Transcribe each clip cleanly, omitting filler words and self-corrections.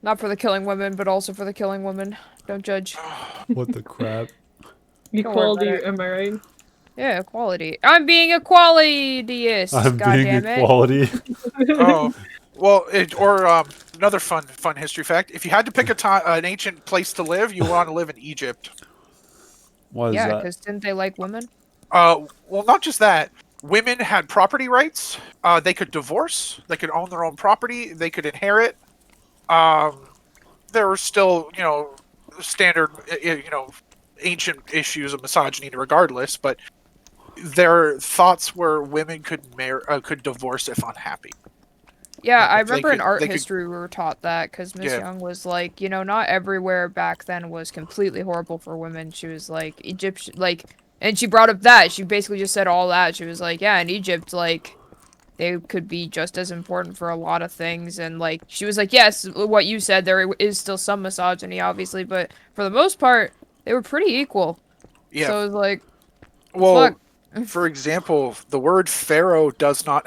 Not for the killing women, but also for the killing women. Don't judge. What the crap? Don't worry about Equality, it. am I right? Yeah, equality. I'm being equalityist. I'm God being damn it. equality. Oh, well, another fun history fact. If you had to pick an ancient place to live, you want to live in Egypt. What is Yeah, that? because didn't they like women? Well, not just that. Women had property rights. They could divorce. They could own their own property. They could inherit. Um, there were still, standard, ancient issues of misogyny, regardless. But their thoughts were women could divorce if unhappy. Yeah, I Like remember in art they could, history we were taught that because Miss yeah, Young was like, not everywhere back then was completely horrible for women. She was like, Egyptian, like, and she brought up that. She basically just said all that. She was like, yeah, in Egypt, like, they could be just as important for a lot of things. And, like, she was like, yes, what you said, there is still some misogyny, obviously, but for the most part, they were pretty equal. yeah. So it was like, fuck. Well, for example, the word pharaoh is not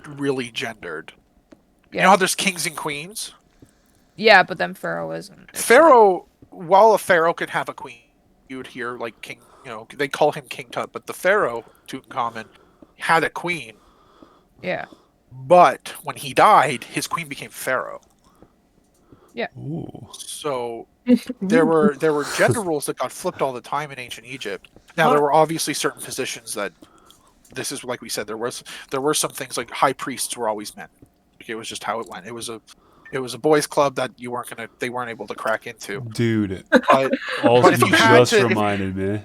really gendered. You know Yeah. how there's kings and queens? Yeah, but then Pharaoh isn't. It's like, Pharaoh, while a pharaoh could have a queen, you would hear like king. They call him King Tut, but the pharaoh Tutankhamun had a queen. yeah. But when he died, his queen became pharaoh. Yeah. Ooh. So there were gender roles that got flipped all the time in ancient Egypt. Now Huh. there were obviously certain positions that this is like we said there were some things like high priests were always men. It was just how it went. It was a boys' club that they weren't able to crack into. Dude, But also if you you had just to, reminded me.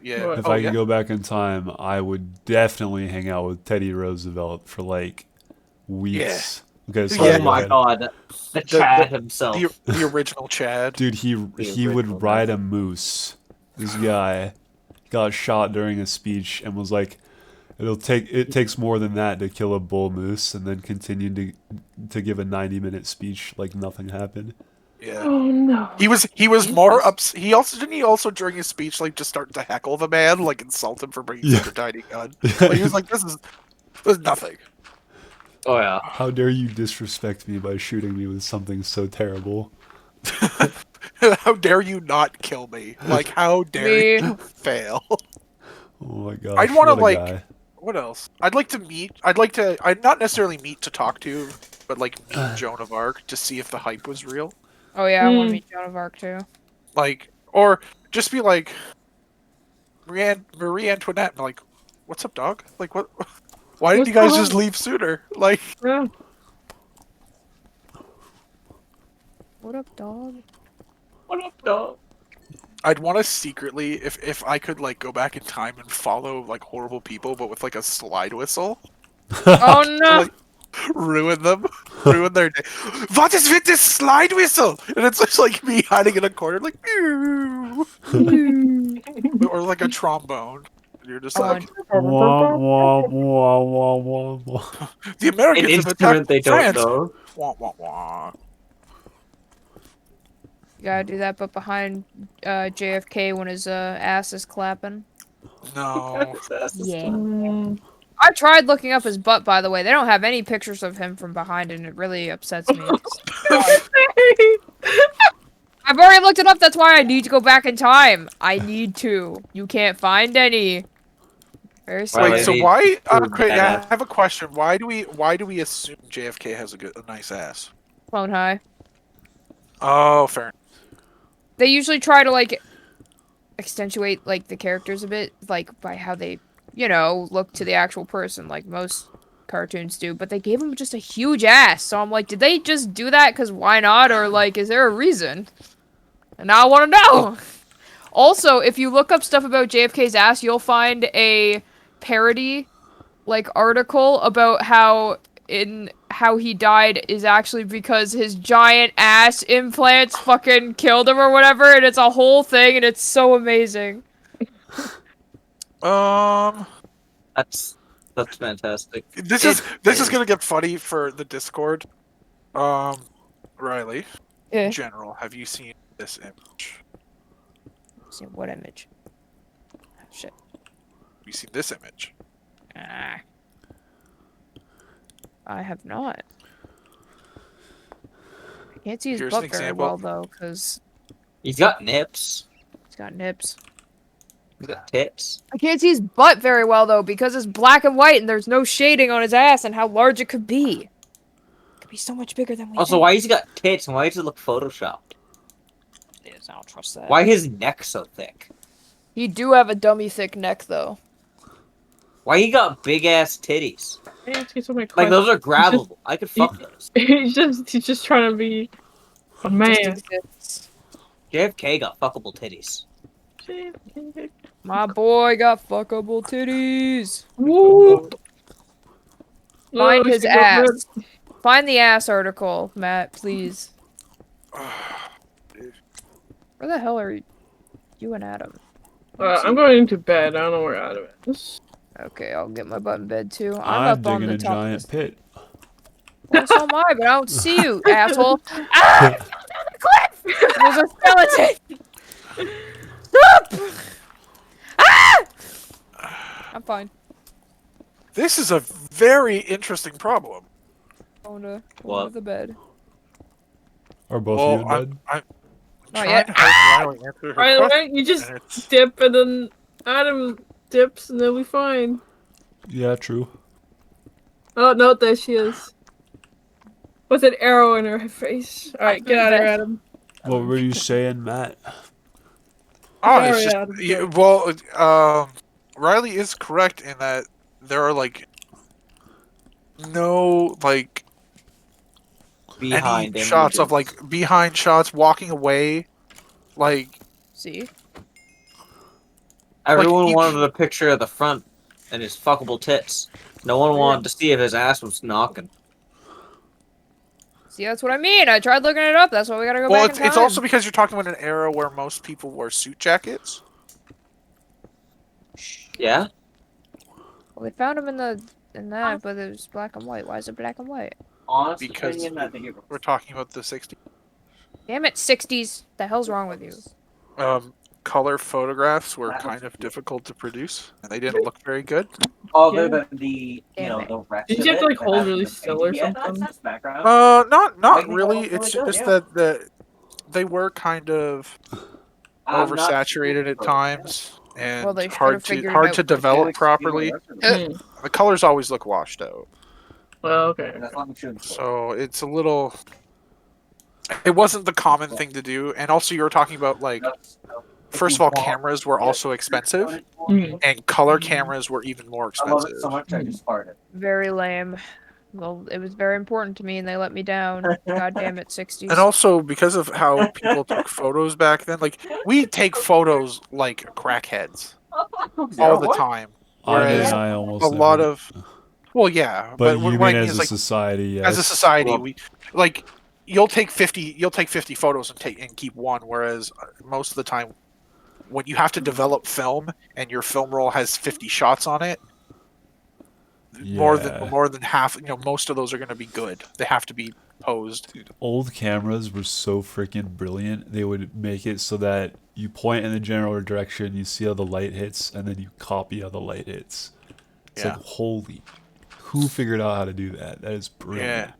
yeah, What? If oh I yeah, could go back in time, I would definitely hang out with Teddy Roosevelt for like yeah, weeks. Okay, yeah. Oh sorry, go my ahead. god, the The Chad the himself. the original Chad. Dude, he The he original would ride Chad. a moose. This guy got shot during a speech and was like, it takes more than that to kill a bull moose, and then continued to give a 90-minute speech like nothing happened. Yeah. Oh no. He was more ups. He also during his speech like just started to heckle the man, like insult him for bringing Yeah. such a tiny gun. Like he was like, "This is nothing." Oh yeah. How dare you disrespect me by shooting me with something so terrible? How dare you not kill me? Like how dare Me. you fail? Oh my I'd gosh, want to what a like. guy. What else? I'd like to meet. I'd not necessarily meet to talk to, but like meet Joan of Arc to see if the hype was real. Oh yeah, I want to Mm. meet Joan of Arc too. Like, or just be like Marie Antoinette. And like, what's up, dog? Like, what? Why didn't What's you guys just wrong? leave sooner? Like, Yeah. What up, dog? What up, dog? I'd want to secretly, if I could like go back in time and follow like horrible people, but with like a slide whistle, Oh to, no! like ruin them, ruin their day. What is with this slide whistle? And it's just like me hiding in a corner, like, "Meow." Or like a trombone. You're just I like, want. Wah, wah, wah, wah, wah, wah. the An Americans have attacked instrument they don't France. know. Wah wah wah. You gotta do that, but behind JFK when his ass is clapping. No. His ass is Yeah. flat. I tried looking up his butt, by the way. They don't have any pictures of him from behind, and it really upsets me. I've already looked it up. That's why I need to go back in time. I need to. You can't find any. Very Well, Wait, sad. so maybe why? prove Okay, that. I have a question. Why do we assume JFK has a nice ass? Clone High. Oh, fair. They usually try to like accentuate like the characters a bit, like by how they, look to the actual person, like most cartoons do. But they gave him just a huge ass, so I'm like, did they just do that? Cause why not? Or like, is there a reason? And now I want to know. Also, if you look up stuff about JFK's ass, you'll find a parody like article about how he died is actually because his giant ass implants fucking killed him or whatever, and it's a whole thing and it's so amazing. Um, That's fantastic. this is gonna get funny for the Discord. Um, Riley, in Yeah. general, have you seen this image? See what image? Shit. Have you seen this image? Ah. I have not. Can't see his Here's an butt very example. well though, because He's got nips. he's got nips. He's got tits. I can't see his butt very well though, because it's black and white and there's no shading on his ass and how large it could be. It could be so much bigger than we Also, think. why he's got tits and why does it look photoshopped? Yes, I don't trust that. Why his neck so thick? He do have a dummy thick neck though. Why he got big ass titties? Answer so many Like questions. those are grabbable. I could fuck those. he's just trying to be a man. Just exists. JFK got fuckable titties. My boy got fuckable titties. Woo! Find Oh, his she got ass. Find the ass article, Matt, please. Where the hell are you and Adam? I'm going to bed. I don't know where Adam is. Okay, I'll get my butt in bed too. I'm I'm up on digging the a top of giant this. pit. Well, so am I, but I don't see you, asshole. Ah! I fell down the cliff! There's a skeleton! Stop! Ah! I'm fine. This is a very interesting problem. Going to What? the bed. Are both of you in Well, bed? I'm Not trying yet. to help Riley answer her Right question, away, you just and it's- dip and then Adam dips and then we fine. Yeah, true. Oh no, there she is. With an arrow in her face. Alright, get out of here, Adam. What were you saying, Matt? Oh, Sorry, it's just Adam. yeah, well, Riley is correct in that there are like no like Behind any shots of images. like behind shots, walking away, like See? Everyone each- wanted a picture of the front and his fuckable tits. No one wanted to see if his ass was knocking. See, that's what I mean. I tried looking it up. That's why we gotta go well, back it's, in time. it's also because you're talking about an era where most people wore suit jackets. Yeah? Well, they found him in that, but it was black and white. Why is it black and white? Honest Because opinion, I think it We're talking about the 60s. Damn it, 60s. The hell's wrong with you? Color photographs were kind of difficult to produce, and they didn't look very good. Other Yeah. than the, Damn it. the rest Did of you have to, it, like, that hold has really the still or ADS something? access background. Not Making it really. look It's really good, just yeah. that they were kind of I'm not oversaturated at sure. times and Well, they should've hard to figured hard out to what develop properly. Hmm. The colors always look washed out, Well, okay. That's what I'm shooting for. so it's a little. It wasn't the common thing to do, and also you were talking about like first of all, cameras were also expensive, Hmm. and color cameras were even more I love expensive. it so much I just farted. Very lame. Well, it was very important to me, and they let me down. God damn it, 60s. And also because of how people took photos back then, like we take photos like crackheads all the time. I mean, Whereas I almost a lot never- of, well, yeah, But what you I mean mean as is a like society, yes. as a society, Well- we like you'll take 50 photos and keep one, whereas most of the time, when you have to develop film and your film roll has 50 shots on it, more Yeah. than half, most of those are going to be good. They have to be posed. Dude, old cameras were so freaking brilliant. They would make it so that you point in the general direction, you see how the light hits, and then you copy how the light hits. It's Yeah. like, holy, who figured out how to do that? That is brilliant.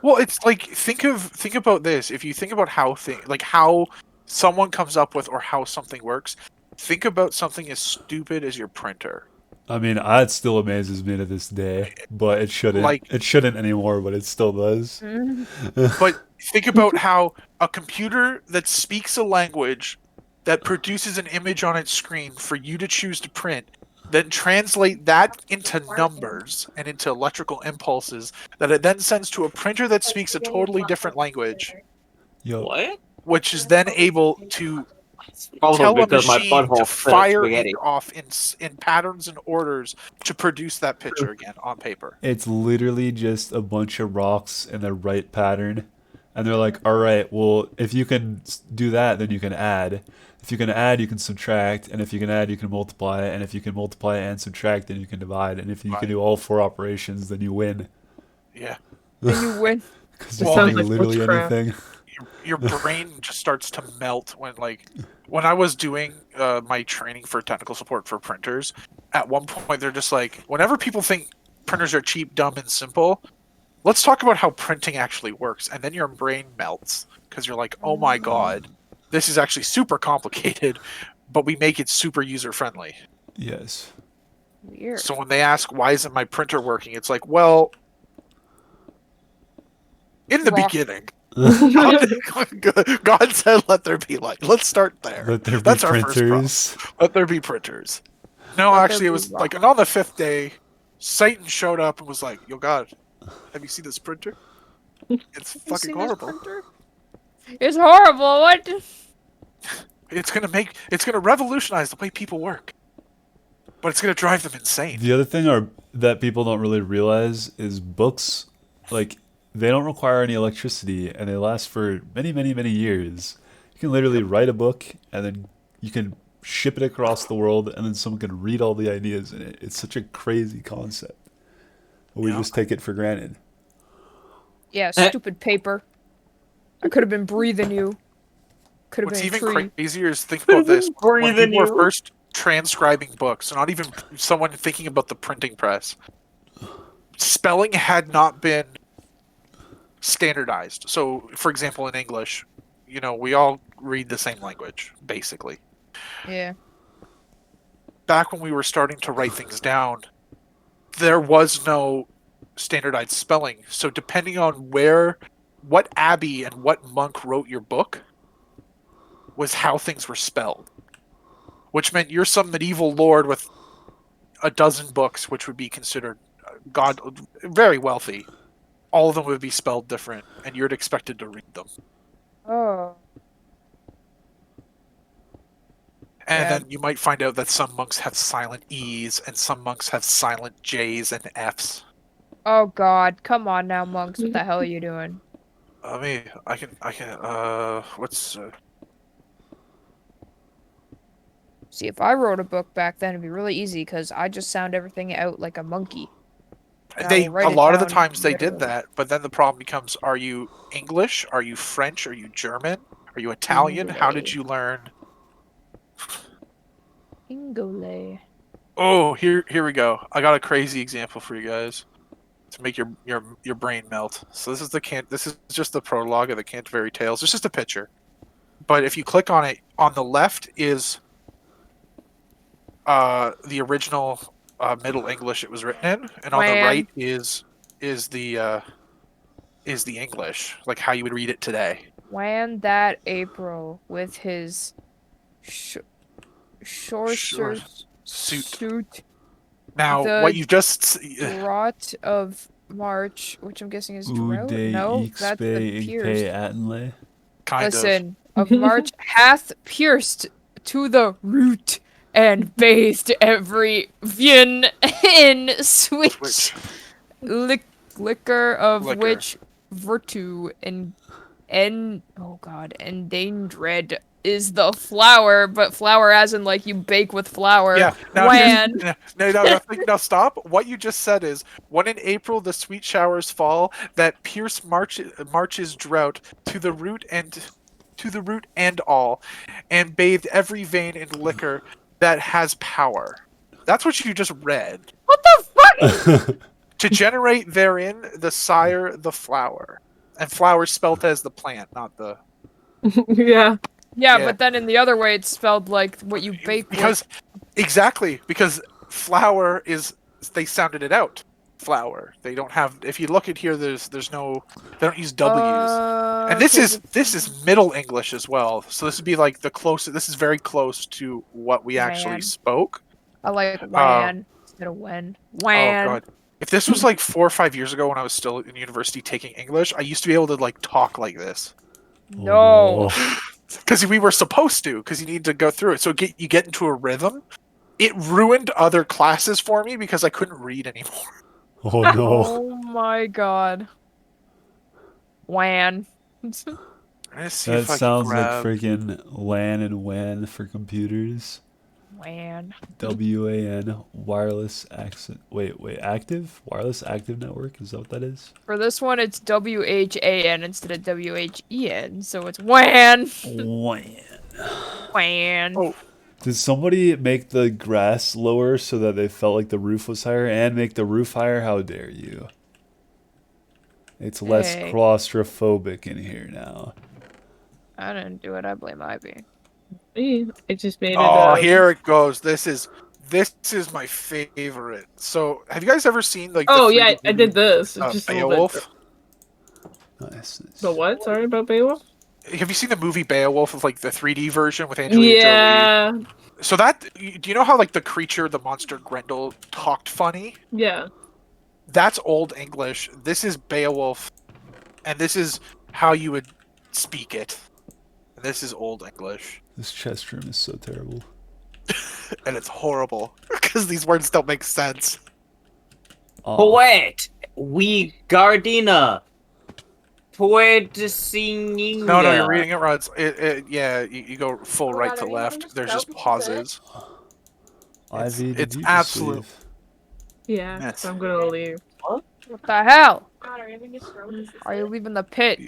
Well, it's like think about this. If you think about how someone comes up with or how something works, think about something as stupid as your printer. I mean, it still amazes me to this day, but it shouldn't. Like- It shouldn't anymore, but it still does. But think about how a computer that speaks a language that produces an image on its screen for you to choose to print, then translate that into numbers and into electrical impulses that it then sends to a printer that speaks a totally different language, Yo, What? which is then able to Probably tell a because my machine butthole to fits fire spaghetti. it off in patterns and orders to produce that picture again on paper. it's literally just a bunch of rocks in the right pattern, and they're like, all right, well, if you can do that, then you can add. If you can add, you can subtract, and if you can add, you can multiply, and if you can multiply and subtract, then you can divide, and if you can do all 4 operations, then you win. Yeah. Then you win. Because It you sounds can do like literally witchcraft. anything. Your brain just starts to melt when I was doing my training for technical support for printers. At one point, they're just like, whenever people think printers are cheap, dumb, and simple, let's talk about how printing actually works, and then your brain melts because you're like, oh my god, this is actually super complicated, but we make it super user friendly. Yes. Weird. So when they ask why isn't my printer working, it's like, well, in the Rock. beginning, God said, "Let there be light." Let's start there. Let there be That's our first problem. printers. Let there be printers. No, Let there actually, it be was rock. like, and on the 5th day, Satan showed up and was like, "Yo, God, have you seen this printer? It's You fucking seen this horrible. printer? It's horrible. What? It's gonna revolutionize the way people work, but it's gonna drive them insane." The other thing that people don't really realize is books, like, they don't require any electricity and they last for many, many, many years. You can literally write a book and then you can ship it across the world and then someone can read all the ideas in it. It's such a crazy concept. We Yeah. just take it for granted. Yeah, stupid paper. I could have been breathing you. Could have What's been a even tree. crazier is think about this: when Breathing people were you. first transcribing books, not even someone thinking about the printing press, spelling had not been standardized. So, for example, in English, we all read the same language, basically. Yeah. Back when we were starting to write things down, there was no standardized spelling. So, depending on what abbey and what monk wrote your book, was how things were spelled. Which meant you're some medieval lord with a dozen books, which would be considered very wealthy. All of them would be spelled different, and you're expected to read them. Oh. And Yeah. then you might find out that some monks have silent E's, and some monks have silent J's and F's. Oh God! Come on now, monks. What the hell are you doing? I can, what's, See, if I wrote a book back then, it'd be really easy because I just sound everything out like a monkey. And I will a write it lot of the down times they did literally. that, but then the problem becomes, are you English? Are you French? Are you German? Are you Italian? How did English. you learn? Ingole. Oh, here we go. I got a crazy example for you guys to make your brain melt. So this is just the prologue of the Canterbury Tales. It's just a picture. But if you click on it, on the left is the original Middle English it was written in, and on the Man. right is the English, like how you would read it today. When that April with his sorcerer suit Now, The what you just drought of March, which I'm guessing is drought. Ude No, that's the Ixpe pierced. Igpe Atenle. kind of Listen, of March hath pierced to the root and bathed every vein in switch liquor of Liquor. which virtue and oh god, endangered is the flour, but flour as in like you bake with flour. Yeah. Now, When now stop. What you just said is, when in April the sweet showers fall, that pierce marches drought to the root and all, and bathed every vein in liquor that has power. That's what you just read. what the fuck? To generate therein the sire the flower, and flower spelt as the plant, not the. Yeah. Yeah, Yeah. but then in the other way, it's spelled like what you bake Because exactly, because flower is, they sounded it out. Flower. They don't have. If you look at here, there's no. They don't use with. W's. And this Okay, is Middle English as well. So this would be like the closest. This is very close to what we actually Man. spoke. I like when instead of when. Oh When. god. If this was like 4 or 5 years ago when I was still in university taking English, I used to be able to like talk like this. No. Because we were supposed to, because you need to go through it. So you get into a rhythm. It ruined other classes for me because I couldn't read anymore. Oh no. Oh my god. When. Let's see That if I can sounds like grab... freaking LAN and WAN for computers. When. WAN, wireless accent. Wait, active? Wireless active network? Is that what that is? For this one, it's WHAN instead of WHEN, so it's when. WAN. When. Oh. Did somebody make the grass lower so that they felt like the roof was higher and make the roof higher? How dare you? It's less Hey. claustrophobic in here now. I didn't do it. I blame Ivy. It just made it. Oh, here it goes. This is my favorite. So, have you guys ever seen like? Oh the yeah, 3D I did this. movie, Just a little bit. Beowulf. Nice. The what? Sorry about Beowulf. Have you seen the movie Beowulf of like the 3D version with Angelina Jolie? Yeah, So do you know how like the creature, the monster Grendel, talked funny? yeah. That's Old English. This is Beowulf, and this is how you would speak it. And this is Old English, This chest room is so terrible. and it's horrible because these words don't make sense. Oh, Poet, we Gardina. Poet singing. No, you're reading it wrong. Yeah, you go full right to left. There's just pauses. Ivy, did it's you absolute- just leave? Yeah, Yes. so I'm gonna leave. What the hell? Are you leaving the pit?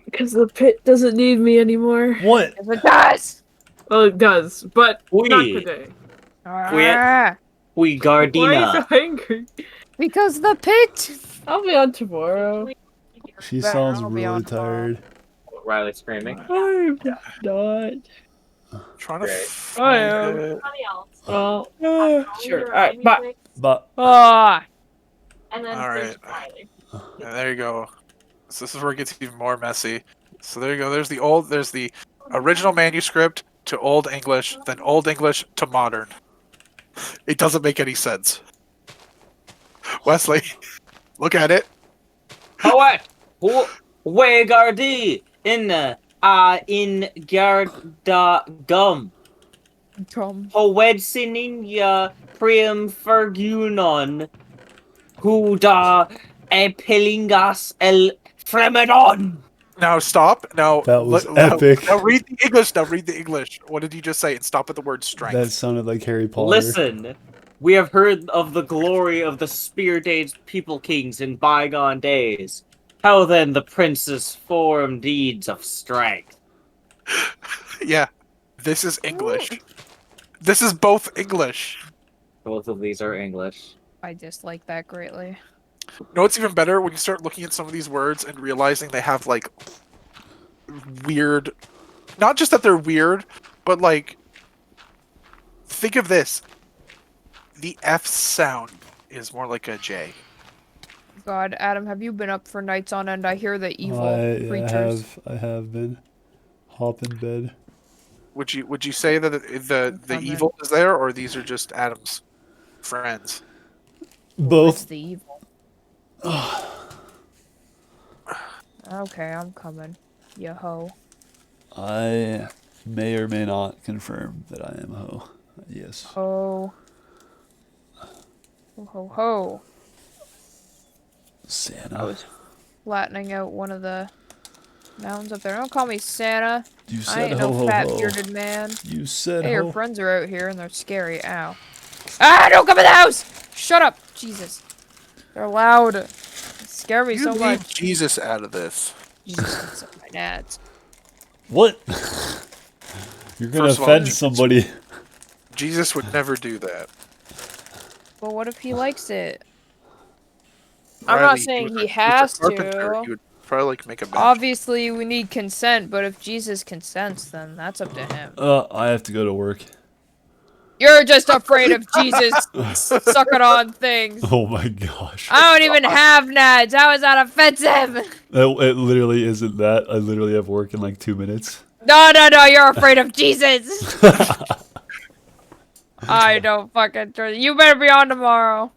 Because the pit doesn't need me anymore. What? Yes, it does. Well, it does, but not We. today. Ah, We Why are you Gardina. so angry? because the pit. I'll be on tomorrow. She Better, sounds I'll be really on tomorrow. tired. Riley screaming. I'm not. Trying to Great. find it. Well, Sure. Alright, bye. But Ah, And then All there's right. Riley. Yeah, there you go. So this is where it gets even more messy. So there you go. There's the original manuscript to Old English, then Old English to modern. It doesn't make any sense. Wesley, look at it. Poet, we Gardi in Garda gum. Tom. Poet singing ya priam fergunon. Huda epilingas el fremedon. Now stop. Now That was epic. Now read the English. Now read the English. What did you just say? And stop at the word strength. that sounded like Harry Potter. Listen, we have heard of the glory of the spear-dazed people kings in bygone days. How then the princes form deeds of strength? Yeah, this is English. This is both English. Both of these are English. I dislike that greatly. You know what's even better when you start looking at some of these words and realizing they have like weird, not just that they're weird, but like think of this. The F sound is more like a J. God, Adam, have you been up for nights on end? I hear the evil I creatures. have been. Hop in bed. Would you say that the Comment. evil is there, or these are just Adam's friends? It's Both. the evil. Okay, I'm coming. Yo ho. I may or may not confirm that I am a hoe. Yes. Ho. Ho ho ho. Santa. I was flattening out one of the mountains up there. Don't call me Santa. You I said ain't ho no ho fat ho. bearded man. You said Hey, your ho. friends are out here and they're scary. Ow. Ah, don't come in the house! Shut up! Jesus. They're loud. They scare me You so leave much. Jesus out of this. Jesus, can suck my nads. What? You're gonna First of all, offend Jesus- somebody. Jesus would never do that. But what if he likes it? I'm Riley, not saying he has carpenter. to. He would probably like make a bench. Obviously, we need consent, but if Jesus consents, then that's up to him. I have to go to work. You're just afraid of Jesus sucking on things. Oh my gosh. I don't even have nads. How is that offensive? It literally isn't that. I literally have work in like 2 minutes. No, you're afraid of Jesus. I don't fucking trust you. Better be on tomorrow.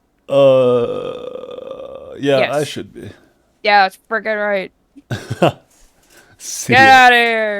Yeah, Yes. I should be. Yeah, that's freaking right. See Get ya. out of here.